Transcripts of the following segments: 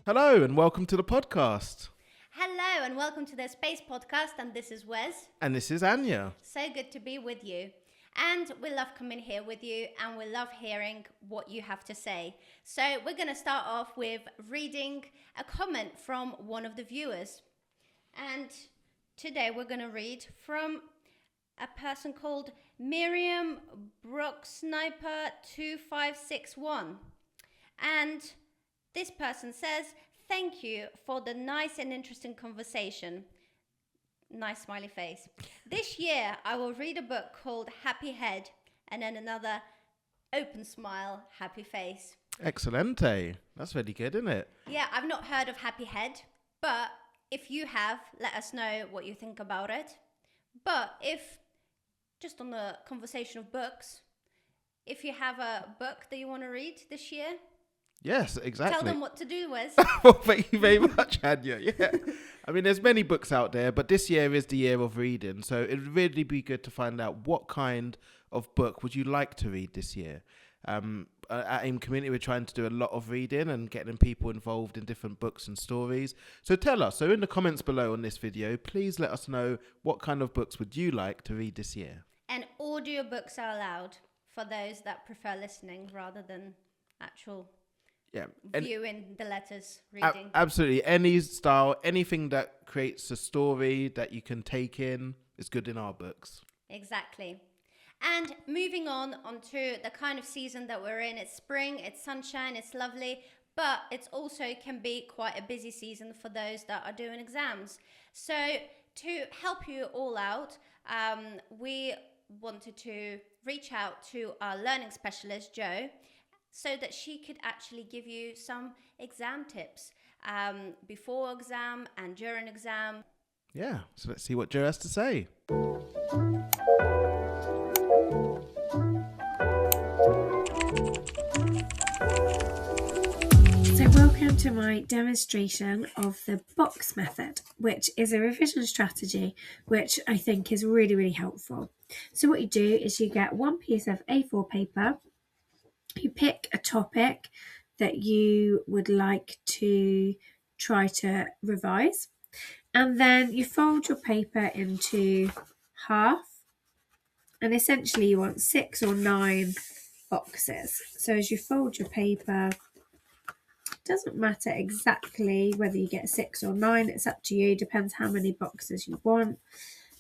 Hello and welcome to the podcast. Hello and welcome to the ASPACE Podcast, and this is Wes. And this is Anya. So good to be with you. And we love coming here with you, and we love hearing what you have to say. So we're going to start off with reading a comment from one of the viewers. And today we're going to read from a person called Miriam Brooksniper 2561. And this person says, "Thank you for the nice and interesting conversation." Nice smiley face. "This year I will read a book called Happy Head, and then another open smile, happy face." Excelente. That's really good, isn't it? Yeah, I've not heard of Happy Head, but if you have, let us know what you think about it. But if, just on the conversation of books, if you have a book that you want to read this year, Yes, exactly. tell them what to do, Wes. Well, thank you very much, Anya. Yeah. I mean, there's many books out there, but this year is the year of reading. So it'd really be good to find out what kind of book would you like to read this year. At AIM Community, we're trying to do a lot of reading and getting people involved in different books and stories. So tell us. So in the comments below on this video, please let us know what kind of books would you like to read this year. And audio books are allowed for those that prefer listening rather than actual viewing the letters, reading. Absolutely. Any style, anything that creates a story that you can take in is good in our books. Exactly. And moving on to the kind of season that we're in. It's spring, it's sunshine, it's lovely, but it also can be quite a busy season for those that are doing exams. So to help you all out, we wanted to reach out to our learning specialist, Jo, so that she could actually give you some exam tips before exam and during exam. Yeah, so let's see what Jo has to say. So welcome to my demonstration of the box method, which is a revision strategy which I think is really, really helpful. So what you do is you get one piece of A4 paper. You pick a topic that you would like to try to revise, and then you fold your paper into half, and essentially you want 6 or 9 boxes. So as you fold your paper, it doesn't matter exactly whether you get 6 or 9, it's up to you, depends how many boxes you want.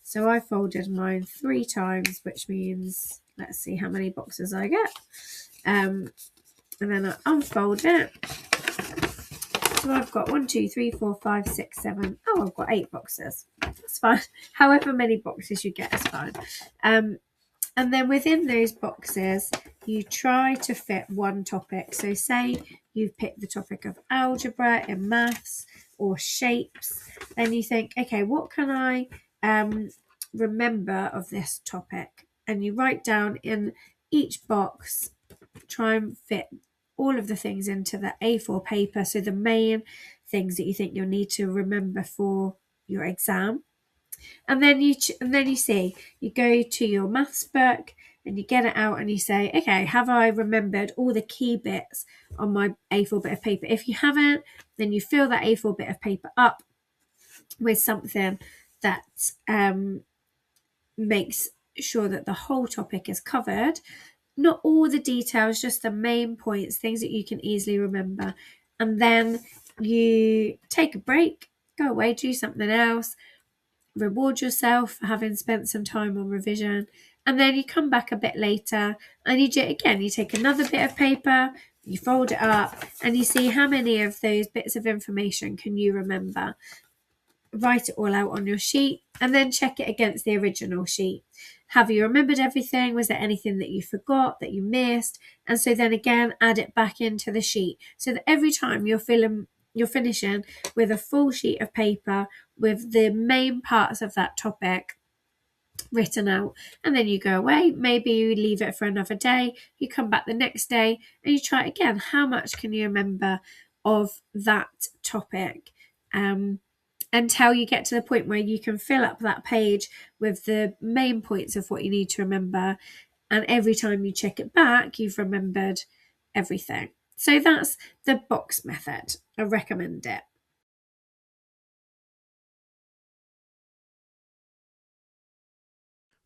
So I folded mine 3 times, which means, let's see how many boxes I get. And then I unfold it. So I've got 1, 2, 3, 4, 5, 6, 7. Oh, I've got 8 boxes. That's fine. However many boxes you get is fine. And then within those boxes, you try to fit one topic. So say you've picked the topic of algebra in maths or shapes. Then you think, okay, what can I remember of this topic? And you write down in each box, try and fit all of the things into the A4 paper. So the main things that you think you'll need to remember for your exam. And then you see, you go to your maths book and you get it out and you say, okay, have I remembered all the key bits on my A4 bit of paper? If you haven't, then you fill that A4 bit of paper up with something that makes sure that the whole topic is covered. Not all the details, just the main points, things that you can easily remember. And then you take a break, go away, do something else, reward yourself for having spent some time on revision. And then you come back a bit later and you do it again. You take another bit of paper, you fold it up, and you see how many of those bits of information can you remember. Write it all out on your sheet and then check it against the original sheet. Have you remembered everything? Was there anything that you forgot, that you missed? And so then again, add it back into the sheet so that every time you're finishing with a full sheet of paper with the main parts of that topic written out. And then you go away. Maybe you leave it for another day. You come back the next day and you try it again. How much can you remember of that topic? Until you get to the point where you can fill up that page with the main points of what you need to remember. And every time you check it back, you've remembered everything. So that's the box method. I recommend it.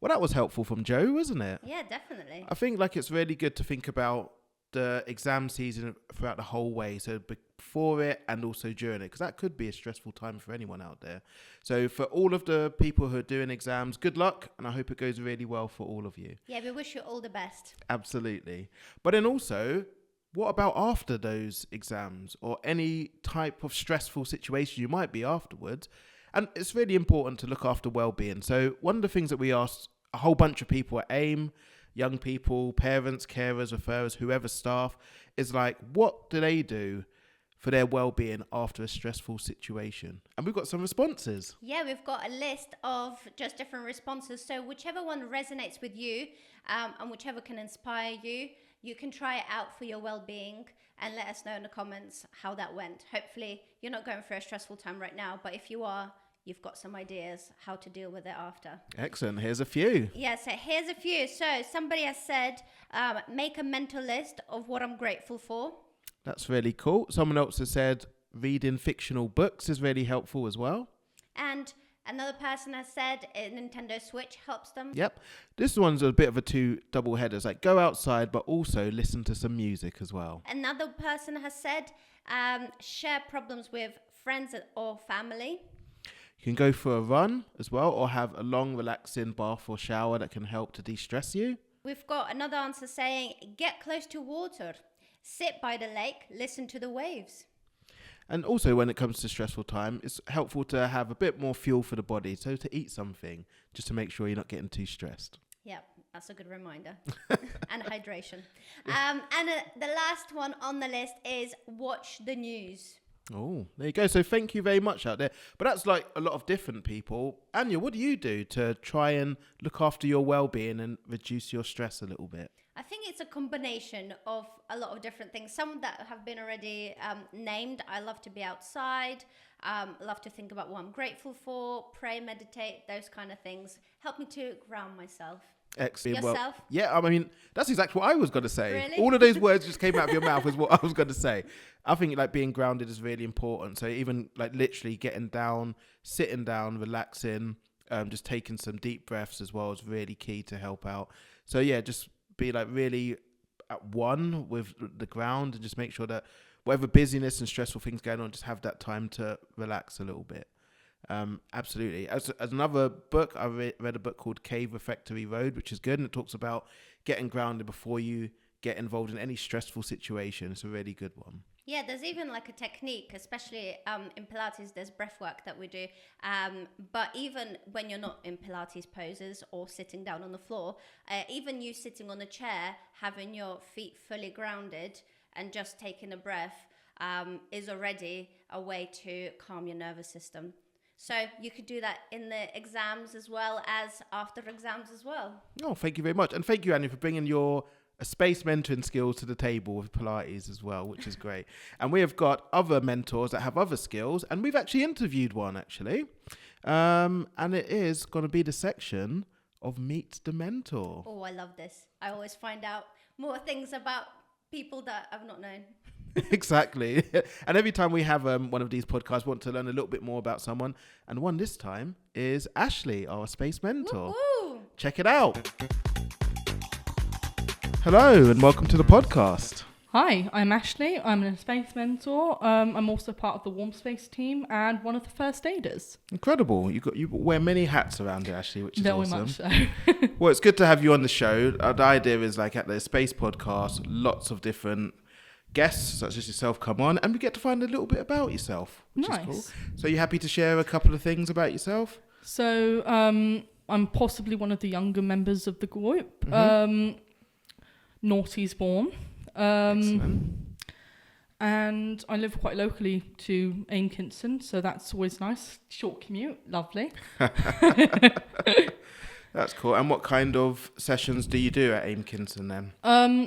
Well, that was helpful from Joe, wasn't it? Yeah, definitely. I think it's really good to think about the exam season throughout the whole way. So before it and also during it, because that could be a stressful time for anyone out there. So for all of the people who are doing exams, good luck. And I hope it goes really well for all of you. Yeah, we wish you all the best. Absolutely. But then also, what about after those exams or any type of stressful situation you might be afterwards? And it's really important to look after well-being. So one of the things that we asked a whole bunch of people at AIM, young people, parents, carers, referrers, whoever staff, is what do they do for their well-being after a stressful situation? And we've got some responses. Yeah, we've got a list of just different responses. So whichever one resonates with you and whichever can inspire you, you can try it out for your well-being and let us know in the comments how that went. Hopefully you're not going through a stressful time right now, but if you are, you've got some ideas how to deal with it after. Excellent. Here's a few. Yeah, so here's a few. So somebody has said, make a mental list of what I'm grateful for. That's really cool. Someone else has said reading fictional books is really helpful as well. And another person has said a Nintendo Switch helps them. Yep. This one's a bit of a two double headers. Go outside, but also listen to some music as well. Another person has said share problems with friends or family. You can go for a run as well, or have a long, relaxing bath or shower that can help to de-stress you. We've got another answer saying, get close to water, sit by the lake, listen to the waves. And also when it comes to stressful time, it's helpful to have a bit more fuel for the body. So to eat something, just to make sure you're not getting too stressed. Yeah, that's a good reminder. And hydration. And the last one on the list is watch the news. Oh, there you go. So thank you very much out there. But that's a lot of different people. Anya, what do you do to try and look after your well-being and reduce your stress a little bit? I think it's a combination of a lot of different things. Some that have been already named. I love to be outside. Love to think about what I'm grateful for. Pray, meditate, those kind of things. Help me to ground myself. Excellent. Yourself? Well, yeah, I mean, that's exactly what I was going to say. Really? All of those words just came out of your mouth is what I was going to say. I think being grounded is really important. So even literally getting down, sitting down, relaxing, just taking some deep breaths as well is really key to help out. So yeah, just be really at one with the ground and just make sure that whatever busyness and stressful things going on, just have that time to relax a little bit. Absolutely. As another book, I read a book called Cave Refectory Road, which is good, and it talks about getting grounded before you get involved in any stressful situation. It's a really good one. Yeah, there's even a technique, especially in Pilates, there's breath work that we do. But even when you're not in Pilates poses or sitting down on the floor, even you sitting on a chair, having your feet fully grounded and just taking a breath is already a way to calm your nervous system. So you could do that in the exams as well as after exams as well. Oh, thank you very much. And thank you, Annie, for bringing your space mentoring skills to the table with Pilates as well, which is great. And we have got other mentors that have other skills, and we've actually interviewed one, actually. And it is going to be the section of Meet the Mentor. Oh, I love this. I always find out more things about people that I've not known. Exactly. And every time we have one of these podcasts, we want to learn a little bit more about someone. And one this time is Ashley, our space mentor. Woo-hoo. Check it out. Hello and welcome to the podcast. Hi, I'm Ashley. I'm an space mentor. I'm also part of the Warm Space team and one of the first aiders. Incredible. You wear many hats around here, Ashley, which is Very awesome. much so. Well, it's good to have you on the show. The idea is at the Space Podcast, lots of different guests such as yourself come on and we get to find a little bit about yourself, which is cool. So you happy to share a couple of things about yourself? So I'm possibly one of the younger members of the group. Naughty's born. Excellent. And I live quite locally to AIM Kinston, so that's always nice. Short commute, lovely. That's cool. And what kind of sessions do you do at AIM Kinston then?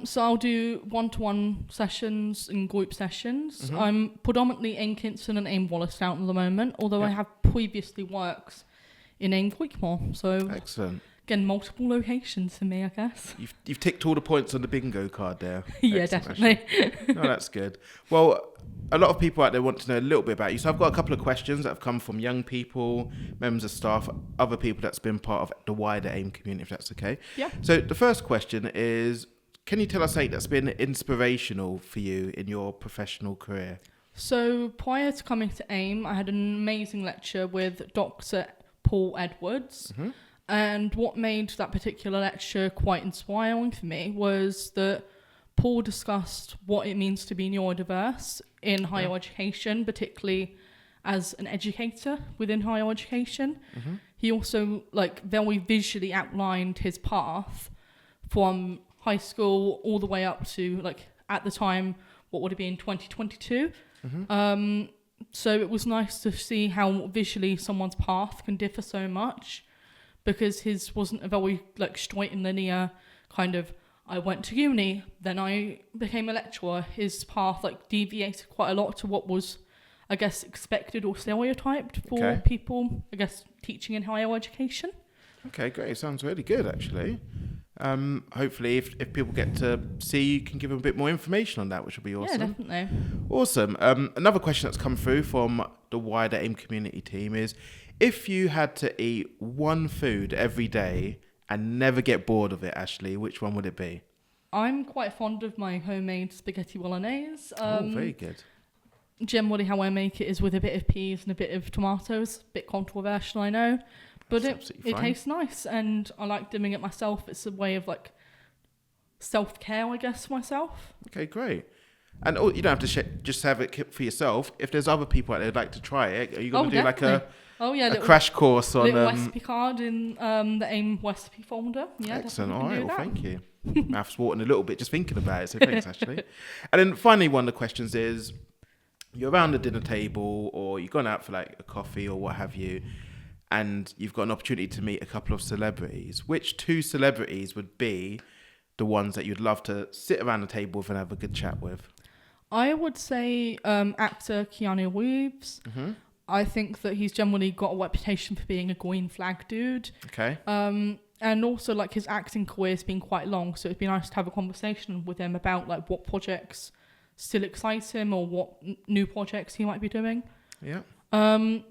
So I'll do one-to-one sessions and group sessions. I'm predominantly AIM Kinston and AIM Wallerstown at the moment, although I have previously worked in AIM Quickmore. So excellent. Again, multiple locations for me, I guess. You've ticked all the points on the bingo card there. Yeah, Excellent, definitely. No, that's good. Well, a lot of people out there want to know a little bit about you. So I've got a couple of questions that have come from young people, members of staff, other people that's been part of the wider AIM community, if that's okay. Yeah. So the first question is, can you tell us something that's been inspirational for you in your professional career? So prior to coming to AIM, I had an amazing lecture with Dr. Paul Edwards. Mm-hmm. And what made that particular lecture quite inspiring for me was that Paul discussed what it means to be neurodiverse in higher education, particularly as an educator within higher education. Mm-hmm. He also very visually outlined his path from high school all the way up to at the time, what would it be in 2022? Mm-hmm. So it was nice to see how visually someone's path can differ so much, because his wasn't a very straight and linear kind of, I went to uni, then I became a lecturer. His path deviated quite a lot to what was, I guess, expected or stereotyped for people, I guess, teaching in higher education. Okay, great. Sounds really good, actually. Hopefully, if people get to see, you can give them a bit more information on that, which will be awesome. Yeah, definitely. Awesome. Another question that's come through from the wider AIM community team is, if you had to eat one food every day and never get bored of it, Ashley, which one would it be? I'm quite fond of my homemade spaghetti bolognese. Very good. Generally, how I make it is with a bit of peas and a bit of tomatoes. Bit controversial, I know. But it tastes nice, and I like doing it myself. It's a way of self-care, I guess, for myself. Okay, great. And you don't have to just have it for yourself. If there's other people out there who'd like to try it, are you going to do definitely. a crash course on little recipe card in the AIM recipe folder? Yeah, excellent. All definitely right, well, can do thank you. Mouth's watering a little bit just thinking about it, so thanks, Ashley. And then finally, one of the questions is, you're around the dinner table or you've gone out for a coffee or what have you, and you've got an opportunity to meet a couple of celebrities. Which two celebrities would be the ones that you'd love to sit around the table with and have a good chat with? I would say actor Keanu Reeves. Mm-hmm. I think that he's generally got a reputation for being a green flag dude. Okay. And also his acting career's been quite long, so it'd be nice to have a conversation with him about what projects still excite him or what new projects he might be doing. Yeah.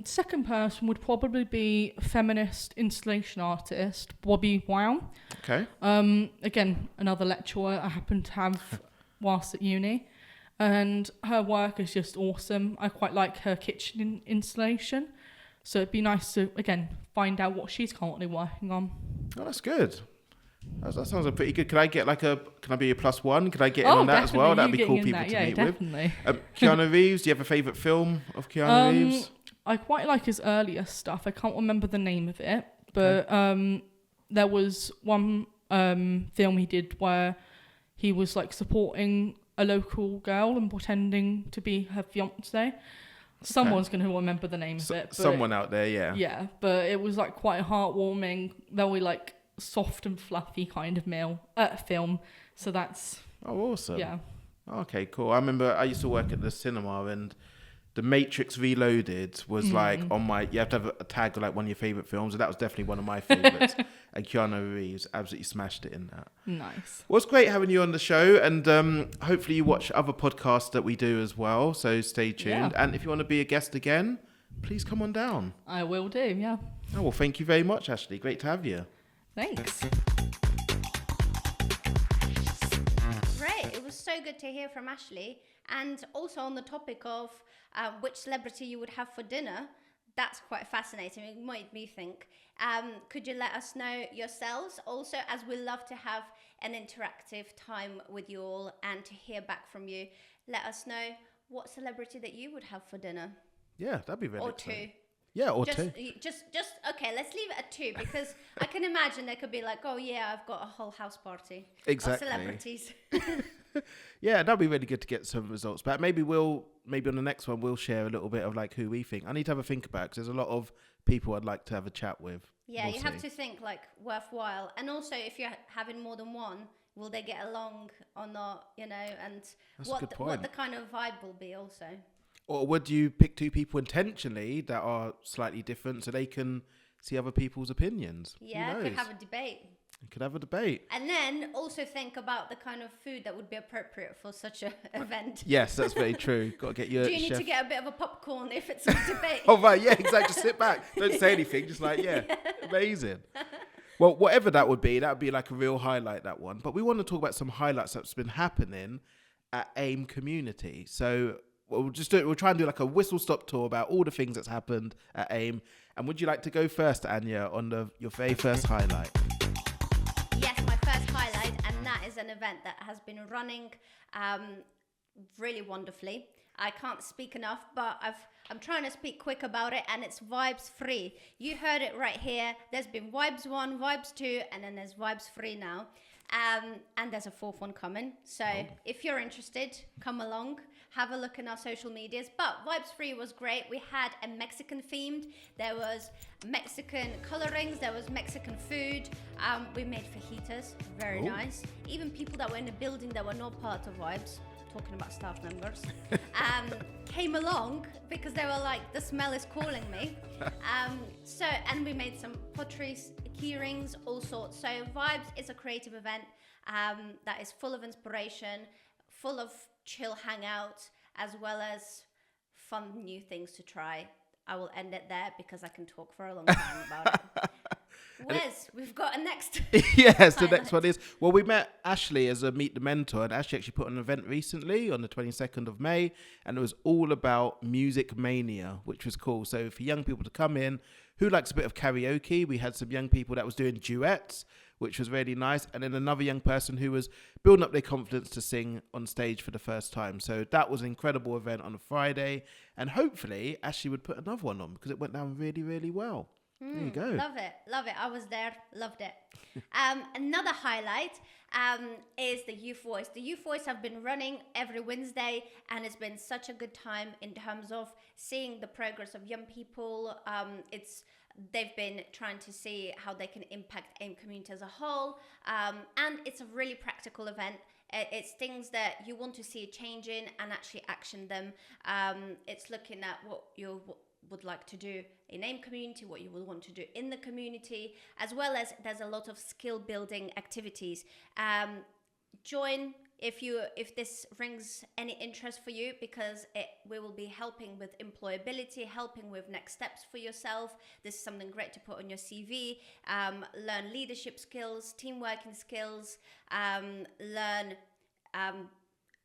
Second person would probably be feminist installation artist Bobby Brown. Okay. Again, another lecturer I happen to have whilst at uni. And her work is just awesome. I quite like her kitchen installation. So it'd be nice to, again, find out what she's currently working on. Oh, that's good. That sounds pretty good. Can I get can I be a +1? Could I get in on that as well? That'd be cool people to meet definitely. with. Keanu Reeves, do you have a favourite film of Keanu Reeves? I quite like his earlier stuff. I can't remember the name of it. But there was one film he did where he was supporting a local girl and pretending to be her fiance. Someone's going to remember the name of it. But someone out there, yeah. Yeah, but it was quite a heartwarming, very soft and fluffy kind of film. So that's... Oh, awesome. Yeah. Okay, cool. I remember I used to work at the cinema, and The Matrix Reloaded was on my... You have to have a tag of one of your favourite films, and that was definitely one of my favourites. And Keanu Reeves absolutely smashed it in that. Nice. Well, it's great having you on the show, and hopefully you watch other podcasts that we do as well, so stay tuned. Yeah. And if you want to be a guest again, please come on down. I will do, yeah. Oh, well, thank you very much, Ashley. Great to have you. Thanks. Great. It was so good to hear from Ashley. And also on the topic of which celebrity you would have for dinner, that's quite fascinating. It made me think. Could you let us know yourselves? Also, as we love to have an interactive time with you all and to hear back from you, let us know what celebrity that you would have for dinner. Yeah, that'd be really Or exciting. two. Yeah, or Just two. Okay, let's leave it at two, because I can imagine there could be oh yeah, I've got a whole house party Exactly. of celebrities. Yeah, that'd be really good to get some results back. Maybe on the next one we'll share a little bit of who we think. I need to have a think about, because there's a lot of people I'd like to have a chat with. Yeah, We'll you have see. to think worthwhile, and also if you're having more than one, will they get along or not? And That's a what good what point. the kind of vibe will be also. Or would you pick two people intentionally that are slightly different so they can see other people's opinions. Yeah, Who could knows? have a debate. You could have a debate. And then also think about the kind of food that would be appropriate for such an event. Yes, that's very true. Got to get your Do you need chef. to get a bit of a popcorn if it's a debate? Oh, right, yeah, exactly. Just sit back. Don't say anything. Just like, yeah, amazing. Well, whatever that would be like a real highlight, that one. But we want to talk about some highlights that's been happening at AIM community. So we'll try and do like a whistle-stop tour about all the things that's happened at AIM. And would you like to go first, Anya, on your very first highlight? Yes, my first highlight, and that is an event that has been running really wonderfully. I can't speak enough, but I'm trying to speak quick about it, and it's Vibes 3. You heard it right here. There's been Vibes 1, Vibes 2, and then there's Vibes 3 now. And there's a fourth one coming. So if you're interested, come along, have a look in our social medias. But Vibes 3 was great. We had a Mexican themed. There was Mexican colorings. There was Mexican food. We made fajitas. Very nice. Even people that were in the building that were not part of Vibes, talking about staff members, came along because they were like, the smell is calling me. And we made some potteries, key rings, all sorts. So Vibes is a creative event that is full of inspiration, full of chill hangouts, as well as fun new things to try. I will end it there because I can talk for a long time about it. Wes, we've got a next. Yes, the next one is, well, we met Ashley as a Meet the Mentor, and Ashley actually put on an event recently on the 22nd of May, and it was all about music mania, which was cool. So for young people to come in, who likes a bit of karaoke, we had some young people that was doing duets, which was really nice, and then another young person who was building up their confidence to sing on stage for the first time. So that was an incredible event on a Friday, and hopefully Ashley would put another one on because it went down really, really well. There you go. Love it. I was there, loved it. Another highlight is the Youth Voice. The Youth Voice have been running every Wednesday, and it's been such a good time in terms of seeing the progress of young people. They've been trying to see how they can impact AIM community as a whole, and it's a really practical event. It's things that you want to see a change in and actually action them. It's looking at what you would like to do in AIM community, what you would want to do in the community, as well as there's a lot of skill building activities. Join if this rings any interest for you, because we will be helping with employability, helping with next steps for yourself. This is something great to put on your CV. Learn leadership skills, team working skills, learn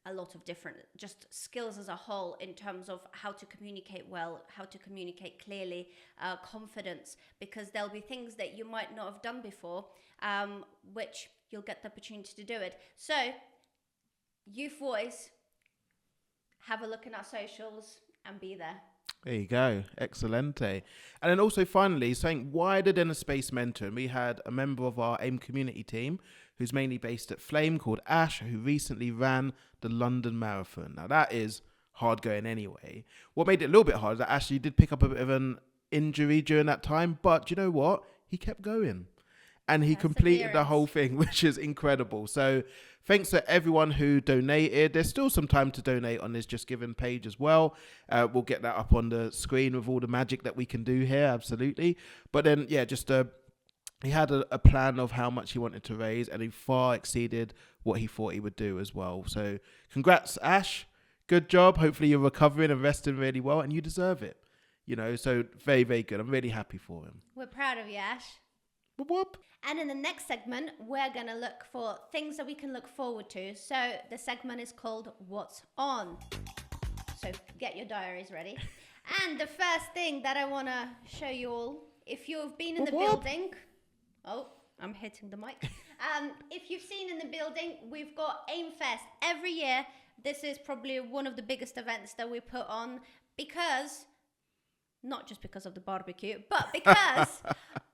a lot of different just skills as a whole in terms of how to communicate well, how to communicate clearly, confidence, because there'll be things that you might not have done before, which you'll get the opportunity to do it. So Youth Voice, have a look in our socials and be there. There you go. Excelente. And then also finally, something wider than a space mentor. And we had a member of our AIM community team who's mainly based at Flame called Ash, who recently ran the London Marathon. Now that is hard going anyway. What made it a little bit hard is that Ashley did pick up a bit of an injury during that time, but you know what? He kept going. And he completed the whole thing, which is incredible. So thanks to everyone who donated. There's still some time to donate on this Just Giving page as well. We'll get that up on the screen with all the magic that we can do here, absolutely. But then, yeah, just he had a plan of how much he wanted to raise, and he far exceeded what he thought he would do as well. So congrats, Ash. Good job. Hopefully you're recovering and resting really well, and you deserve it. You know, so very, very good. I'm really happy for him. We're proud of you, Ash. Whoop, whoop. And in the next segment, we're going to look for things that we can look forward to. So the segment is called What's On. So get your diaries ready. And the first thing that I want to show you all, if you've been in the building... Oh, I'm hitting the mic. If you've seen in the building, we've got AIM Fest. Every year, this is probably one of the biggest events that we put on because... Not just because of the barbecue, but because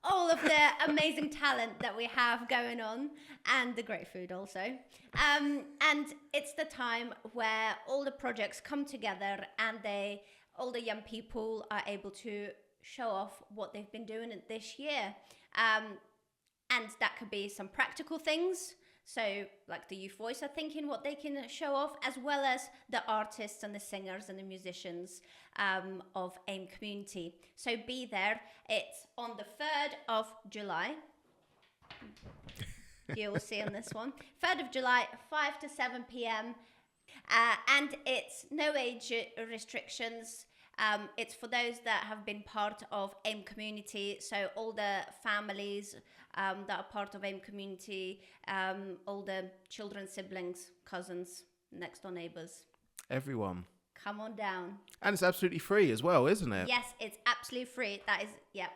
all of the amazing talent that we have going on and the great food also. And it's the time where all the projects come together and all the young people are able to show off what they've been doing this year. And that could be some practical things. So like the youth voice are thinking what they can show off, as well as the artists and the singers and the musicians of AIM community. So be there. It's on the 3rd of July. You will see on this one. 3rd of July, 5 to 7 p.m. And it's no age restrictions. It's for those that have been part of AIM community. So all the families that are part of AIM community, all the children, siblings, cousins, next door neighbours. Everyone. Come on down. And it's absolutely free as well, isn't it? Yes, it's absolutely free. That is, yeah.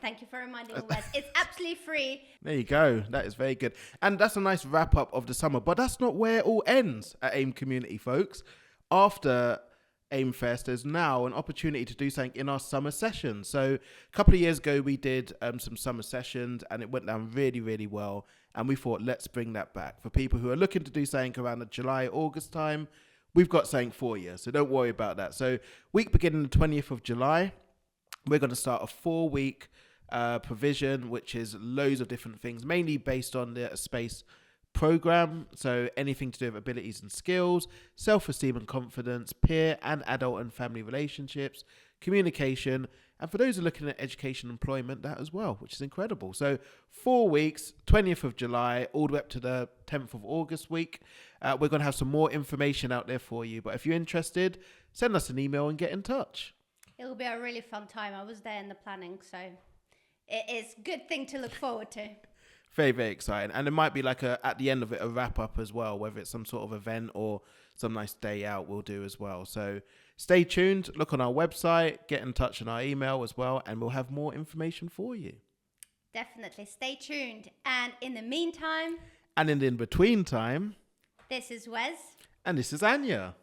Thank you for reminding me, Wes. It's absolutely free. There you go. That is very good. And that's a nice wrap up of the summer. But that's not where it all ends at AIM community, folks. After AIM Fest, there's now an opportunity to do something in our summer session. So a couple of years ago, we did some summer sessions and it went down really, really well. And we thought, let's bring that back. For people who are looking to do something around the July, August time, we've got something for you. So don't worry about that. So week beginning the 20th of July, we're going to start a 4-week provision, which is loads of different things, mainly based on the ASPACE program. So anything to do with abilities and skills, self-esteem and confidence, peer and adult and family relationships, communication, and for those who are looking at education and employment, that as well, which is incredible. So 4 weeks, 20th of July, all the way up to the 10th of August week. We're going to have some more information out there for you. But if you're interested, send us an email and get in touch. It'll be a really fun time. I was there in the planning, so it is a good thing to look forward to. Very, very exciting. And it might be like at the end of it, a wrap up as well, whether it's some sort of event or some nice day out we'll do as well. So stay tuned, look on our website, get in touch on our email as well, and we'll have more information for you. Definitely. Stay tuned. And in the meantime... And in the in-between time... This is Wes. And this is Anya.